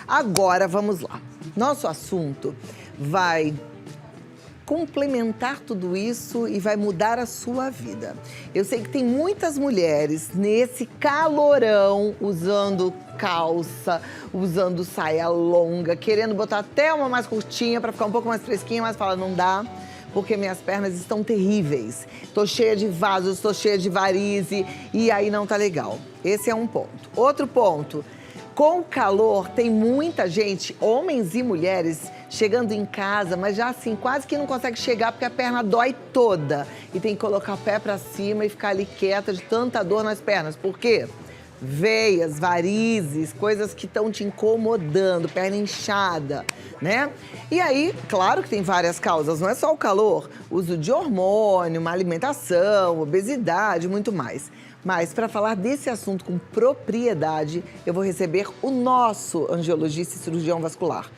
Agora, vamos lá. Nosso assunto vai complementar tudo isso e vai mudar a sua vida. Eu sei que tem muitas mulheres nesse calorão usando calça, usando saia longa, querendo botar até uma mais curtinha para ficar um pouco mais fresquinha, mas fala, não dá, porque minhas pernas estão terríveis. Tô cheia de vasos, tô cheia de varize e aí não tá legal. Esse é um ponto. Outro ponto, com o calor tem muita gente, homens e mulheres, chegando em casa, mas já assim, quase que não consegue chegar porque a perna dói toda. E tem que colocar o pé pra cima e ficar ali quieta de tanta dor nas pernas. Por quê? Veias, varizes, coisas que estão te incomodando, perna inchada, né? E aí, claro que tem várias causas, não é só o calor, uso de hormônio, má alimentação, obesidade, muito mais. Mas para falar desse assunto com propriedade, eu vou receber o nosso angiologista e cirurgião vascular.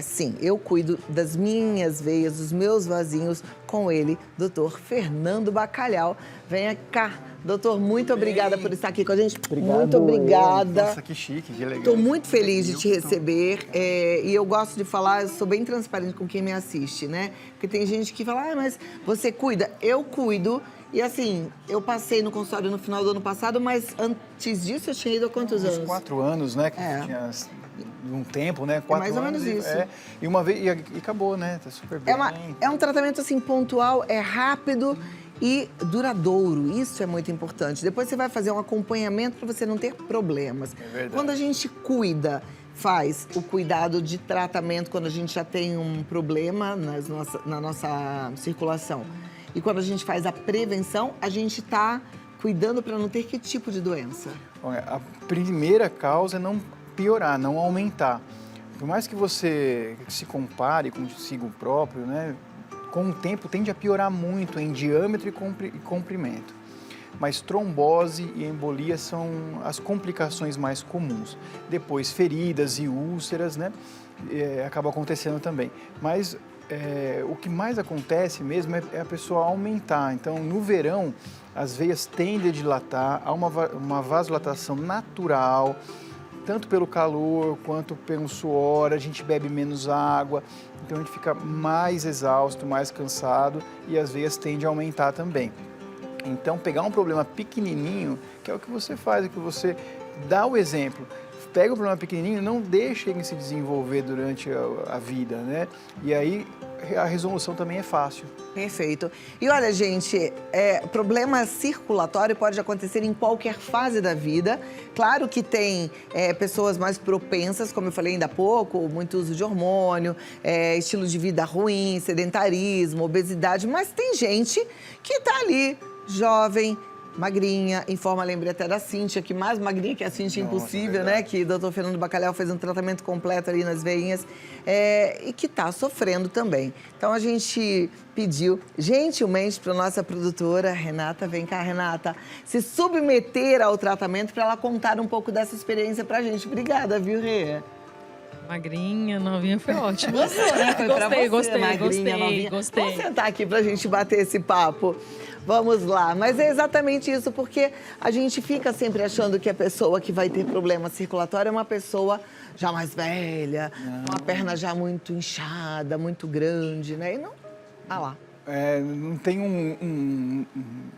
Sim, eu cuido das minhas veias, dos meus vasinhos com ele, doutor Fernando Bacalhau. Venha cá. Doutor, muito obrigada por estar aqui com a gente. Obrigado, muito obrigada. Nossa, que chique, que legal. Estou muito feliz de te receber e eu gosto de falar, eu sou bem transparente com quem me assiste, né? Porque tem gente que fala, mas você cuida? Eu cuido. E assim, eu passei no consultório no final do ano passado, mas antes disso eu tinha ido há quantos anos? Uns 4 anos, né? Que tinha um tempo, né? 4 mais ou anos. menos isso. E uma vez, e acabou, né? Tá super bem. É um tratamento assim pontual, é rápido e duradouro. Isso é muito importante. Depois você vai fazer um acompanhamento para você não ter problemas. É verdade. Quando a gente faz o cuidado de tratamento quando a gente já tem um problema na nossa circulação. E quando a gente faz a prevenção, a gente está cuidando para não ter que tipo de doença? Olha, a primeira causa é não piorar, não aumentar. Por mais que você se compare consigo próprio, né? Com o tempo tende a piorar muito em diâmetro e comprimento. Mas trombose e embolia são as complicações mais comuns. Depois, feridas e úlceras, né? Acaba acontecendo também. Mas o que mais acontece mesmo é a pessoa aumentar. Então, no verão, as veias tendem a dilatar, há uma vasodilatação natural, tanto pelo calor quanto pelo suor, a gente bebe menos água, então a gente fica mais exausto, mais cansado e as veias tendem a aumentar também. Então, pegar um problema pequenininho, que é o que você faz, é que você dá o exemplo. Pega o problema pequenininho, não deixa ele se desenvolver durante a vida, né? E aí a resolução também é fácil. Perfeito. E olha, gente, problema circulatório pode acontecer em qualquer fase da vida. Claro que tem pessoas mais propensas, como eu falei ainda há pouco, muito uso de hormônio, estilo de vida ruim, sedentarismo, obesidade, mas tem gente que tá ali, jovem, magrinha, em forma, lembrei até da Cíntia, que mais magrinha que a Cíntia impossível, né? Que o doutor Fernando Bacalhau fez um tratamento completo ali nas veinhas e que tá sofrendo também. Então a gente pediu gentilmente para nossa produtora, Renata, vem cá, Renata, se submeter ao tratamento para ela contar um pouco dessa experiência pra gente. Obrigada, viu, Rê? Magrinha, novinha, foi ótimo. Gostou, né? Foi pra você, gostei, magrinha, novinha. gostei. Vamos sentar aqui pra gente bater esse papo. Vamos lá. Mas é exatamente isso, porque a gente fica sempre achando que a pessoa que vai ter problema circulatório é uma pessoa já mais velha, com a perna já muito inchada, muito grande, né? E não... Ah lá. Não tem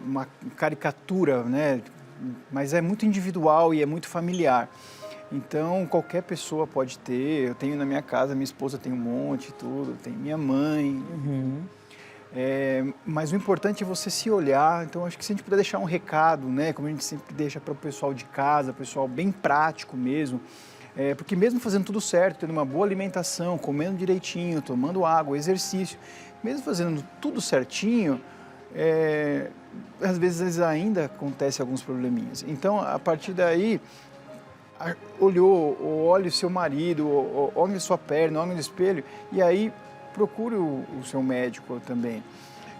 uma caricatura, né? Mas é muito individual e é muito familiar. Então, qualquer pessoa pode ter. Eu tenho na minha casa, minha esposa tem um monte, tudo. Tem minha mãe. Mas o importante é você se olhar. Então, acho que se a gente puder deixar um recado, né? Como a gente sempre deixa para o pessoal de casa, pessoal bem prático mesmo. Porque mesmo fazendo tudo certo, tendo uma boa alimentação, comendo direitinho, tomando água, exercício, mesmo fazendo tudo certinho, às vezes ainda acontece alguns probleminhas. Então, a partir daí... olhe o seu marido, olhe sua perna, olhe no espelho e aí procure o seu médico também.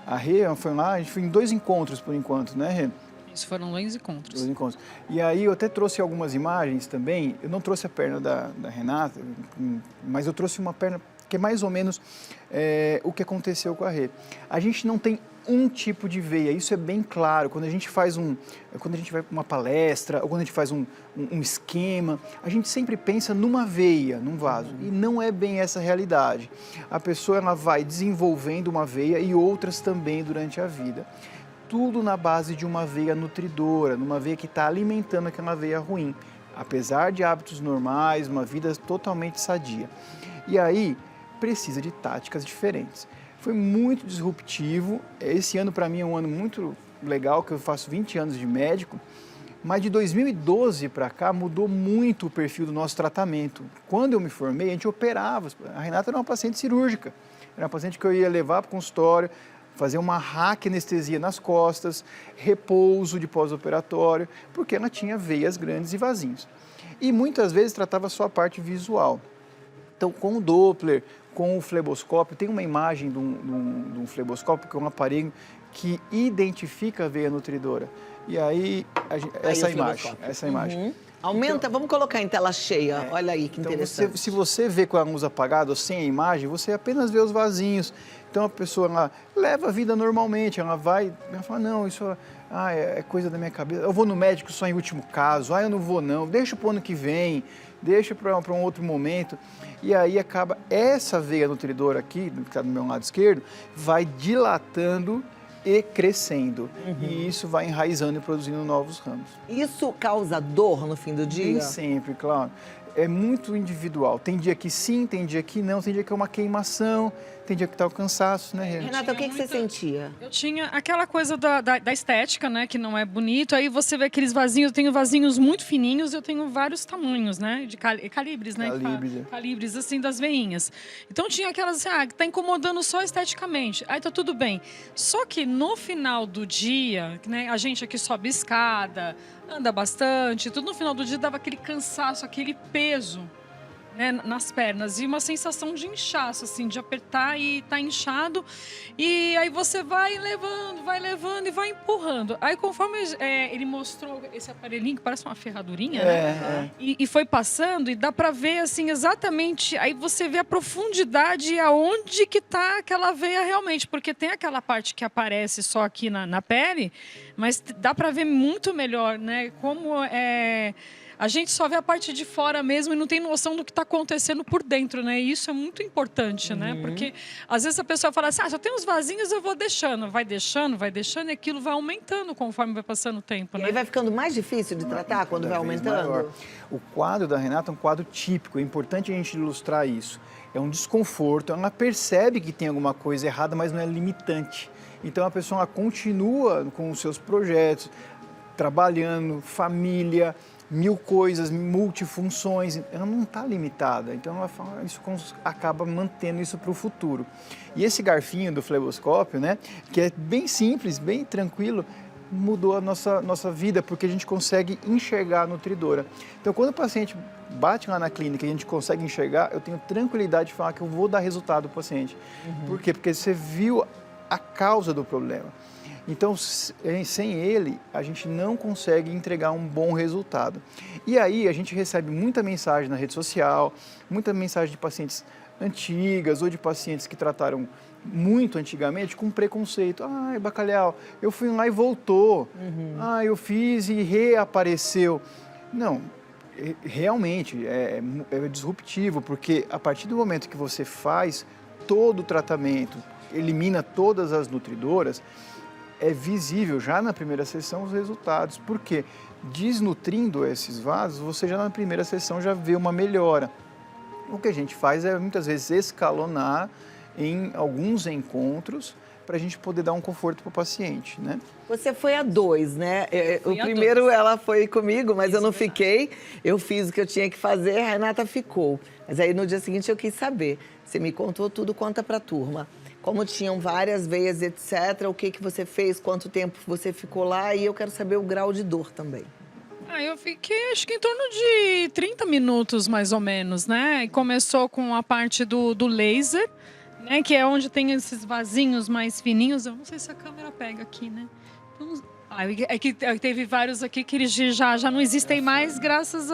A Rê foi lá, a gente foi em 2 encontros por enquanto, né, Rê? Isso, foram 2 encontros. 2 encontros. E aí eu até trouxe algumas imagens também, eu não trouxe a perna da Renata, mas eu trouxe uma perna que é mais ou menos o que aconteceu com a Rê. A gente não tem um tipo de veia, isso é bem claro. Quando a gente vai para uma palestra, ou quando a gente faz um esquema, a gente sempre pensa numa veia, num vaso, e não é bem essa a realidade. A pessoa ela vai desenvolvendo uma veia e outras também durante a vida. Tudo na base de uma veia nutridora, numa veia que está alimentando aquela veia ruim, apesar de hábitos normais, uma vida totalmente sadia. E aí, precisa de táticas diferentes. Foi muito disruptivo. Esse ano, para mim, é um ano muito legal, que eu faço 20 anos de médico, mas de 2012 para cá mudou muito o perfil do nosso tratamento. Quando eu me formei, a gente operava. A Renata era uma paciente cirúrgica. Era uma paciente que eu ia levar para o consultório, fazer uma raquianestesia nas costas, repouso de pós-operatório, porque ela tinha veias grandes e vasinhos. E muitas vezes tratava só a parte visual. Então, com o Doppler, com o fleboscópio, tem uma imagem de um fleboscópio, que é um aparelho que identifica a veia nutridora. E aí, essa imagem. Aumenta, Então, vamos colocar em tela cheia, olha aí que interessante. Se você vê com a luz apagada ou sem a imagem, você apenas vê os vasinhos. Então a pessoa ela leva a vida normalmente, ela fala, não, isso é coisa da minha cabeça, eu vou no médico só em último caso, eu não vou não, deixa para o ano que vem, deixa para um outro momento. E aí acaba, essa veia nutridora aqui, que está do meu lado esquerdo, vai dilatando e crescendo. E isso vai enraizando e produzindo novos ramos. Isso causa dor no fim do dia? Nem sempre, claro. É muito individual. Tem dia que sim, tem dia que não, tem dia que é uma queimação, tem dia que está o cansaço, né, Renata, o que você sentia? Eu tinha aquela coisa da estética, né, que não é bonito. Aí você vê aqueles vasinhos, eu tenho vasinhos muito fininhos, eu tenho vários tamanhos, né, de calibres, né? Calibres, assim, das veinhas. Então tinha aquelas assim, que tá incomodando só esteticamente. Aí tá tudo bem. Só que no final do dia, né, a gente aqui sobe escada, anda bastante, tudo no final do dia dava aquele cansaço, aquele peso, né, nas pernas e uma sensação de inchaço, assim, de apertar e tá inchado. E aí você vai levando e vai empurrando. Aí conforme ele mostrou esse aparelhinho que parece uma ferradurinha, né? E foi passando e dá pra ver, assim, exatamente. Aí você vê a profundidade aonde que tá aquela veia realmente. Porque tem aquela parte que aparece só aqui na pele, mas dá pra ver muito melhor, né? Como a gente só vê a parte de fora mesmo e não tem noção do que está acontecendo por dentro, né? E isso é muito importante, né? Porque às vezes a pessoa fala assim, só tem uns vasinhos, eu vou deixando. Vai deixando, e aquilo vai aumentando conforme vai passando o tempo, né? E vai ficando mais difícil de tratar quando vai aumentando? Maior. O quadro da Renata é um quadro típico, é importante a gente ilustrar isso. É um desconforto, ela percebe que tem alguma coisa errada, mas não é limitante. Então a pessoa ela continua com os seus projetos, trabalhando, família, mil coisas, multifunções, ela não está limitada, então ela fala, isso acaba mantendo isso para o futuro. E esse garfinho do fleboscópio, né, que é bem simples, bem tranquilo, mudou a nossa vida, porque a gente consegue enxergar a nutridora. Então, quando o paciente bate lá na clínica e a gente consegue enxergar, eu tenho tranquilidade de falar que eu vou dar resultado para o paciente. Por quê? Porque você viu a causa do problema. Então, sem ele, a gente não consegue entregar um bom resultado. E aí, a gente recebe muita mensagem na rede social, muita mensagem de pacientes antigas ou de pacientes que trataram muito antigamente com preconceito. Bacalhau, eu fui lá e voltou. Eu fiz e reapareceu. Não, realmente é disruptivo, porque a partir do momento que você faz todo o tratamento, elimina todas as nutridoras, é visível já na primeira sessão os resultados, porque desnutrindo esses vasos, você já na primeira sessão já vê uma melhora. O que a gente faz é muitas vezes escalonar em alguns encontros para a gente poder dar um conforto para o paciente, né? Você foi a 2, né? O a primeiro 2. ela foi comigo, mas eu não fiquei. Eu fiz o que eu tinha que fazer, a Renata ficou. Mas aí no dia seguinte eu quis saber. Você me contou tudo, conta para a turma. Como tinham várias veias, etc. O que você fez, quanto tempo você ficou lá e eu quero saber o grau de dor também. Eu fiquei, acho que em torno de 30 minutos, mais ou menos, né? E começou com a parte do laser, né? Que é onde tem esses vasinhos mais fininhos. Eu não sei se a câmera pega aqui, né? É que teve vários aqui que eles já não existem mais, graças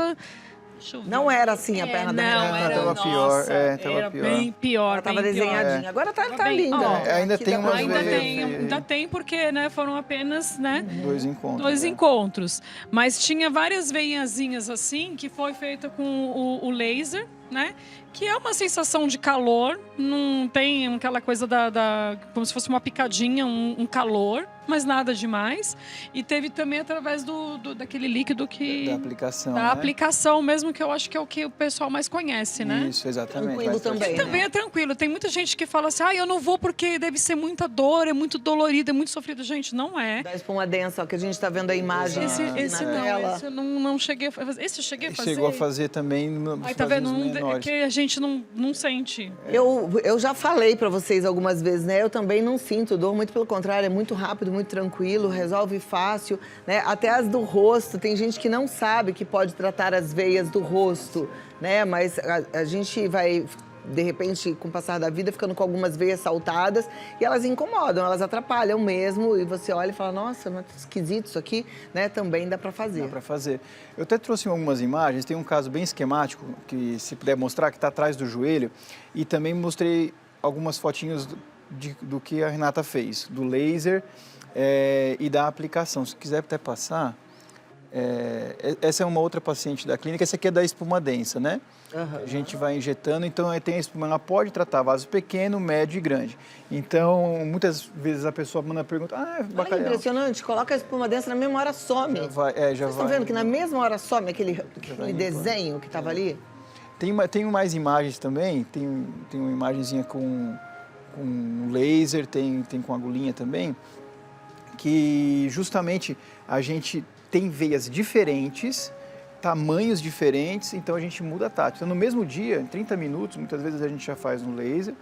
Não era assim a perna da não, mulher. era, Tava pior, era pior. bem pior. Ela tava bem pior. desenhadinha. Agora tá linda. ainda Aqui tem dá pra umas ver. Ainda tem porque, né, foram apenas, né, 2 encontros. 2 encontros. Mas tinha várias veinhazinhas assim, que foi feita com o laser, né? Que é uma sensação de calor, não tem aquela coisa como se fosse uma picadinha, um calor, mas nada demais. E teve também através daquele líquido que... Da aplicação, Da né? aplicação mesmo, que eu acho que é o que o pessoal mais conhece, né? Isso, exatamente. Tranquilo também, né? Também é tranquilo. Tem muita gente que fala assim, eu não vou porque deve ser muita dor, é muito dolorido, é muito sofrido. Gente, não é. Da espuma densa, ó, que a gente tá vendo a imagem Esse na tela. eu não cheguei a fazer. Esse eu cheguei a fazer. Chegou a fazer também nos Aí tá vendo? menores. Que a gente não sente. Eu já falei pra vocês algumas vezes, né? Eu também não sinto dor, muito pelo contrário, é muito rápido, muito tranquilo, resolve fácil, né? Até as do rosto, tem gente que não sabe que pode tratar as veias do rosto, né? Mas a gente vai, de repente, com o passar da vida, ficando com algumas veias saltadas e elas incomodam, elas atrapalham mesmo e você olha e fala, nossa, mas esquisito isso aqui, né? Também dá pra fazer. Dá para fazer. Eu até trouxe algumas imagens, tem um caso bem esquemático, que se puder mostrar, que está atrás do joelho, e também mostrei algumas fotinhos do que a Renata fez, do laser e da aplicação. Se quiser até passar, essa é uma outra paciente da clínica, essa aqui é da espuma densa, né? A gente vai injetando, então tem a espuma, ela pode tratar vaso pequeno, médio e grande. Então, muitas vezes a pessoa manda a pergunta, Olha, bacalhau. impressionante, coloca a espuma densa, na mesma hora some. Já vai. Vocês estão vendo que na mesma hora some aquele desenho que estava ali? Tem mais imagens também, tem uma imagenzinha com laser, tem com agulhinha também, que justamente a gente tem veias diferentes, tamanhos diferentes, então a gente muda a tática. Então, no mesmo dia, em 30 minutos, muitas vezes a gente já faz no laser,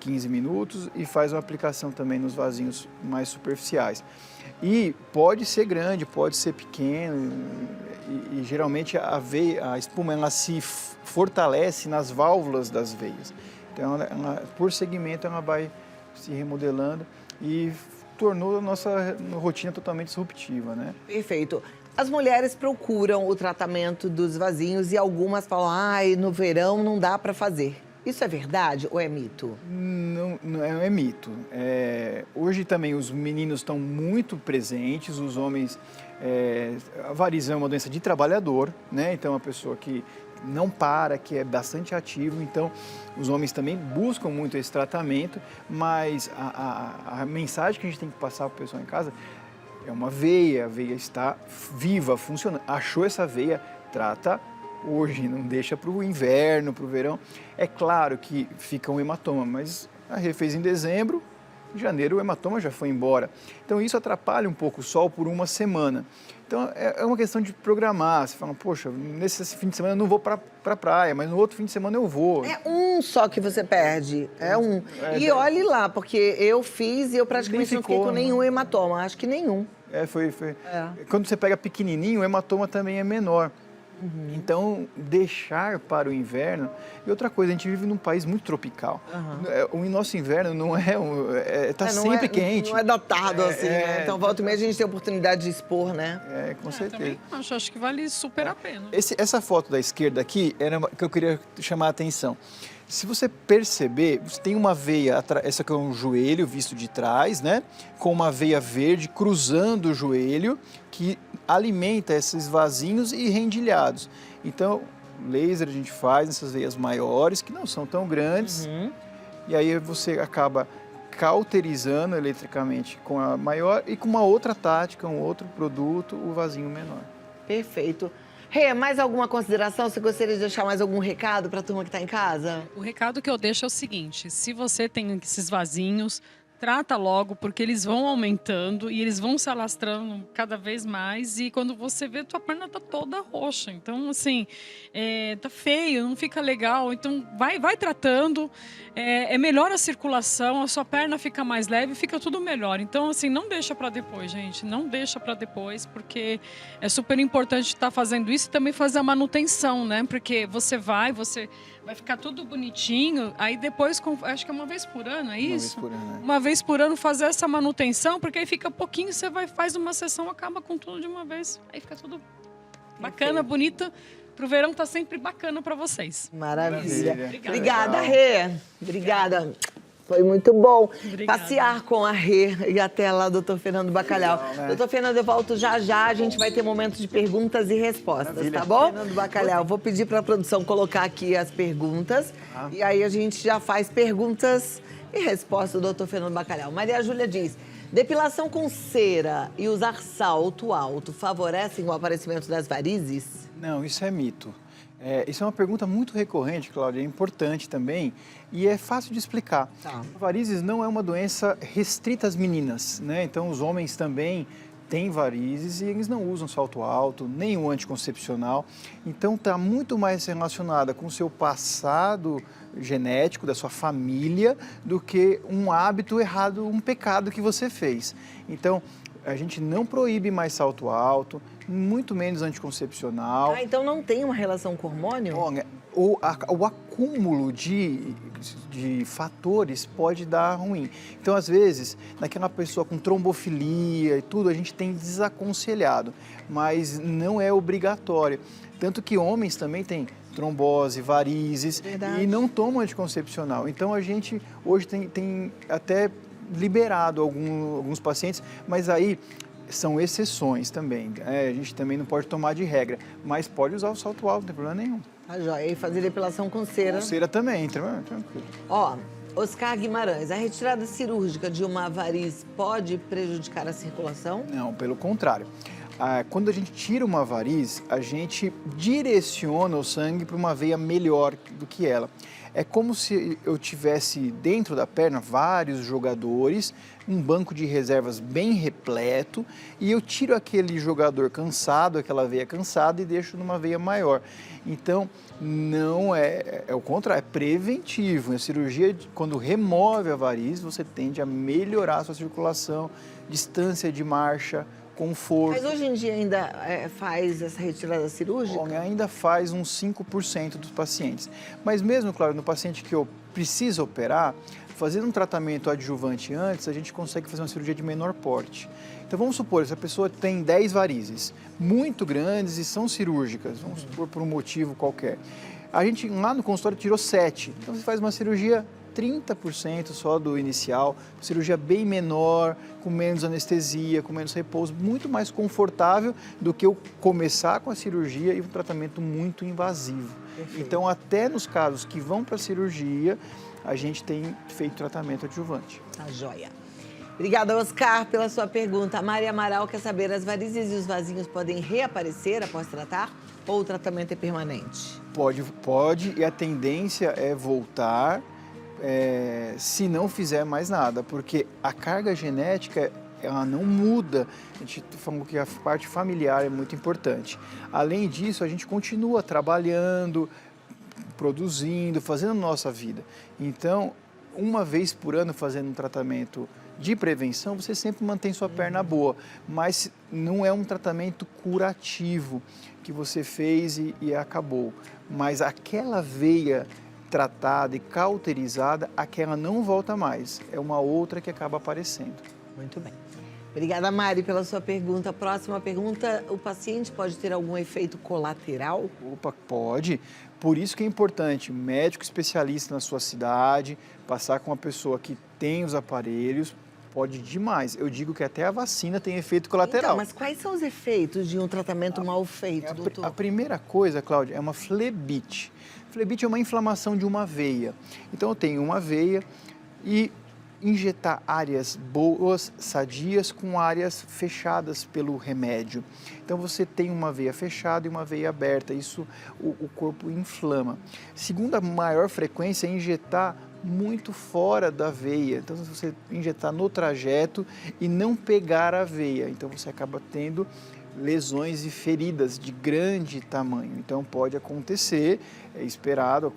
15 minutos, e faz uma aplicação também nos vasinhos mais superficiais. E pode ser grande, pode ser pequeno, e geralmente a espuma ela se fortalece nas válvulas das veias. Então, por segmento, ela vai se remodelando e tornou a nossa rotina totalmente disruptiva, né? Perfeito. As mulheres procuram o tratamento dos vasinhos e algumas falam, no verão não dá para fazer. Isso é verdade ou é mito? Não é mito. Hoje também os meninos estão muito presentes, os homens... a varizão é uma doença de trabalhador, né? Então, é uma pessoa que não para, que é bastante ativo. Então, os homens também buscam muito esse tratamento, mas a mensagem que a gente tem que passar para o pessoal em casa é uma veia, a veia está viva, funcionando. Achou essa veia, trata hoje, não deixa para o inverno, para o verão. É claro que fica um hematoma, mas a fez em dezembro, em janeiro o hematoma já foi embora. Então isso atrapalha um pouco o sol por uma semana. Então é uma questão de programar. Você fala, poxa, nesse fim de semana eu não vou para a praia, mas no outro fim de semana eu vou. É um só que você perde, é um. E olhe lá, porque eu fiz e eu praticamente não fiquei com nenhum hematoma, acho que nenhum. Foi. Quando você pega pequenininho, o hematoma também é menor. Então, deixar para o inverno... E outra coisa, a gente vive num país muito tropical. O nosso inverno não está sempre quente. Não é datado assim, né? Então, volta e meia a gente tem a oportunidade de expor, né? Com certeza. Acho que vale super a pena. Essa foto da esquerda aqui era que eu queria chamar a atenção. Se você perceber, você tem uma veia, essa aqui é um joelho visto de trás, né? Com uma veia verde cruzando o joelho, que alimenta esses vasinhos e rendilhados. Então, laser a gente faz nessas veias maiores, que não são tão grandes, e aí você acaba cauterizando eletricamente com a maior e com uma outra tática, um outro produto, o vasinho menor. Perfeito. Rê, mais alguma consideração? Você gostaria de deixar mais algum recado para a turma que está em casa? O recado que eu deixo é o seguinte, se você tem esses vasinhos, trata logo, porque eles vão aumentando e eles vão se alastrando cada vez mais, e quando você vê, tua perna tá toda roxa. Então, assim, tá feio, não fica legal. Então, vai tratando, melhor a circulação, a sua perna fica mais leve, fica tudo melhor. Então, assim, não deixa para depois, gente. Não deixa para depois, porque é super importante estar fazendo isso e também fazer a manutenção, né? Porque você vai ficar tudo bonitinho, aí depois, acho que é uma vez por ano, é isso? Uma vez por ano, né? Uma vez por ano fazer essa manutenção, porque aí fica pouquinho, você faz uma sessão, acaba com tudo de uma vez. Aí fica tudo bacana, bonito, pro verão tá sempre bacana para vocês. Maravilha. Obrigada, Rê. Obrigada. Foi muito bom Obrigada. passear com a Rê e até lá, doutor Fernando Bacalhau. Doutor Fernando, eu volto já já, a gente vai ter momentos de perguntas e respostas, tá bom? Fernando Bacalhau, vou pedir para a produção colocar aqui as perguntas e aí a gente já faz perguntas e respostas do doutor Fernando Bacalhau. Maria Júlia diz, depilação com cera e usar salto alto favorecem o aparecimento das varizes? Não, isso é mito. Isso é uma pergunta muito recorrente, Cláudia, é importante também e é fácil de explicar. Tá. Varizes não é uma doença restrita às meninas, né? Então os homens também têm varizes e eles não usam salto alto, nem o anticoncepcional. Então está muito mais relacionada com o seu passado genético, da sua família, do que um hábito errado, um pecado que você fez. Então, a gente não proíbe mais salto alto, muito menos anticoncepcional. Então não tem uma relação com hormônio? Olha, o acúmulo de fatores pode dar ruim. Então, às vezes, naquela pessoa com trombofilia e tudo, a gente tem desaconselhado, mas não é obrigatório. Tanto que homens também têm trombose, varizes. Verdade. E não tomam anticoncepcional. Então, a gente hoje tem até liberado alguns pacientes, mas aí são exceções também. A gente também não pode tomar de regra, mas pode usar o salto alto, não tem problema nenhum. Tá joia. E fazer depilação com cera. Com cera também, tranquilo. Ó, Oscar Guimarães, a retirada cirúrgica de uma variz pode prejudicar a circulação? Não, pelo contrário. Quando a gente tira uma variz, a gente direciona o sangue para uma veia melhor do que ela. É como se eu tivesse dentro da perna vários jogadores, um banco de reservas bem repleto, e eu tiro aquele jogador cansado, aquela veia cansada e deixo numa veia maior. Então, não é o contrário, é preventivo. A cirurgia, quando remove a variz, você tende a melhorar a sua circulação, distância de marcha, conforto. Mas hoje em dia ainda faz essa retirada cirúrgica? Bom, ainda faz uns 5% dos pacientes. Mas mesmo, claro, no paciente que eu preciso operar, fazendo um tratamento adjuvante antes, a gente consegue fazer uma cirurgia de menor porte. Então vamos supor, essa pessoa tem 10 varizes, muito grandes e são cirúrgicas, vamos supor por um motivo qualquer. A gente lá no consultório tirou 7, então você faz uma cirurgia 30% só do inicial, cirurgia bem menor, com menos anestesia, com menos repouso, muito mais confortável do que eu começar com a cirurgia e um tratamento muito invasivo. Perfeito. Então, até nos casos que vão para a cirurgia, a gente tem feito tratamento adjuvante. Tá joia. Obrigada, Oscar, pela sua pergunta. A Maria Amaral quer saber, as varizes e os vasinhos podem reaparecer após tratar ou o tratamento é permanente? Pode, e a tendência é voltar, se não fizer mais nada, porque a carga genética ela não muda. A gente falou que a parte familiar é muito importante. Além disso, a gente continua trabalhando, produzindo, fazendo nossa vida. Então, uma vez por ano fazendo um tratamento de prevenção, você sempre mantém sua perna boa, mas não é um tratamento curativo que você fez e acabou. Mas aquela veia tratada e cauterizada, aquela não volta mais. É uma outra que acaba aparecendo. Muito bem. Obrigada, Mari, pela sua pergunta. Próxima pergunta, o paciente pode ter algum efeito colateral? Opa, pode. Por isso que é importante, médico especialista na sua cidade, passar com uma pessoa que tem os aparelhos, pode demais. Eu digo que até a vacina tem efeito colateral. Então, mas quais são os efeitos de um tratamento mal feito, doutor? A primeira coisa, Cláudia, é uma flebite. Flebite é uma inflamação de uma veia. Então, eu tenho uma veia e injetar áreas boas, sadias, com áreas fechadas pelo remédio. Então, você tem uma veia fechada e uma veia aberta. Isso, o corpo inflama. Segunda maior frequência é injetar muito fora da veia. Então, se você injetar no trajeto e não pegar a veia, então você acaba tendo lesões e feridas de grande tamanho. Então, pode acontecer, é esperado,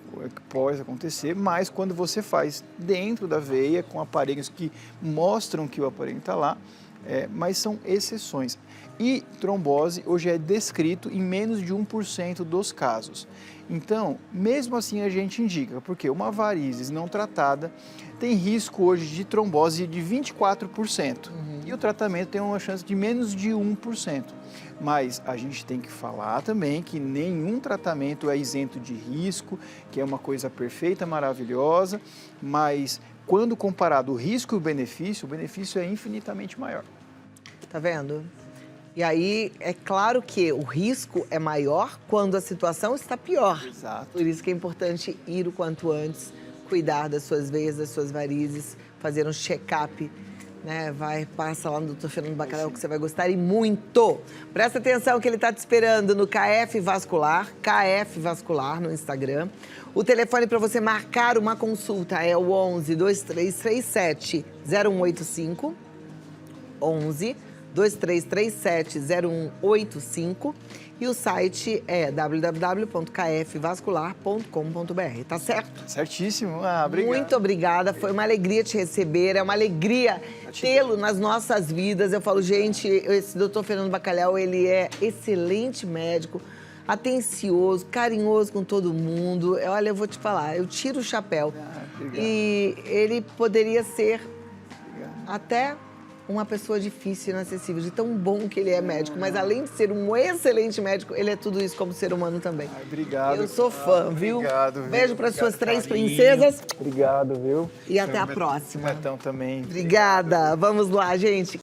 pode acontecer, mas quando você faz dentro da veia, com aparelhos que mostram que o aparelho está lá, mas são exceções. E trombose hoje é descrito em menos de 1% dos casos. Então, mesmo assim a gente indica, porque uma varizes não tratada tem risco hoje de trombose de 24%. E o tratamento tem uma chance de menos de 1%. Mas a gente tem que falar também que nenhum tratamento é isento de risco, que é uma coisa perfeita, maravilhosa, mas quando comparado o risco e o benefício é infinitamente maior. Tá vendo? E aí, é claro que o risco é maior quando a situação está pior. Exato. Por isso que é importante ir o quanto antes, cuidar das suas veias, das suas varizes, fazer um check-up, né? Passa lá no Dr. Fernando Bacalhau que você vai gostar e muito. Presta atenção que ele está te esperando no KF Vascular no Instagram. O telefone para você marcar uma consulta é o 11 2337 0185. 11 2337 0185 e o site é www.kfvascular.com.br, tá certo? Certíssimo. Obrigado. Muito obrigada, foi uma alegria te receber, é uma alegria tê-lo nas nossas vidas. Eu falo, gente, esse Dr. Fernando Bacalhau, ele é excelente médico, atencioso, carinhoso com todo mundo. Olha, eu vou te falar, eu tiro o chapéu. E ele poderia ser até uma pessoa difícil e inacessível, de tão bom que ele é médico. Mas além de ser um excelente médico, ele é tudo isso como ser humano também. Obrigado. Eu sou fã, viu? Obrigado, viu? Beijo para suas três carinho. princesas. Obrigado, viu? E até a próxima. Betão também. Obrigada. Vamos lá, gente.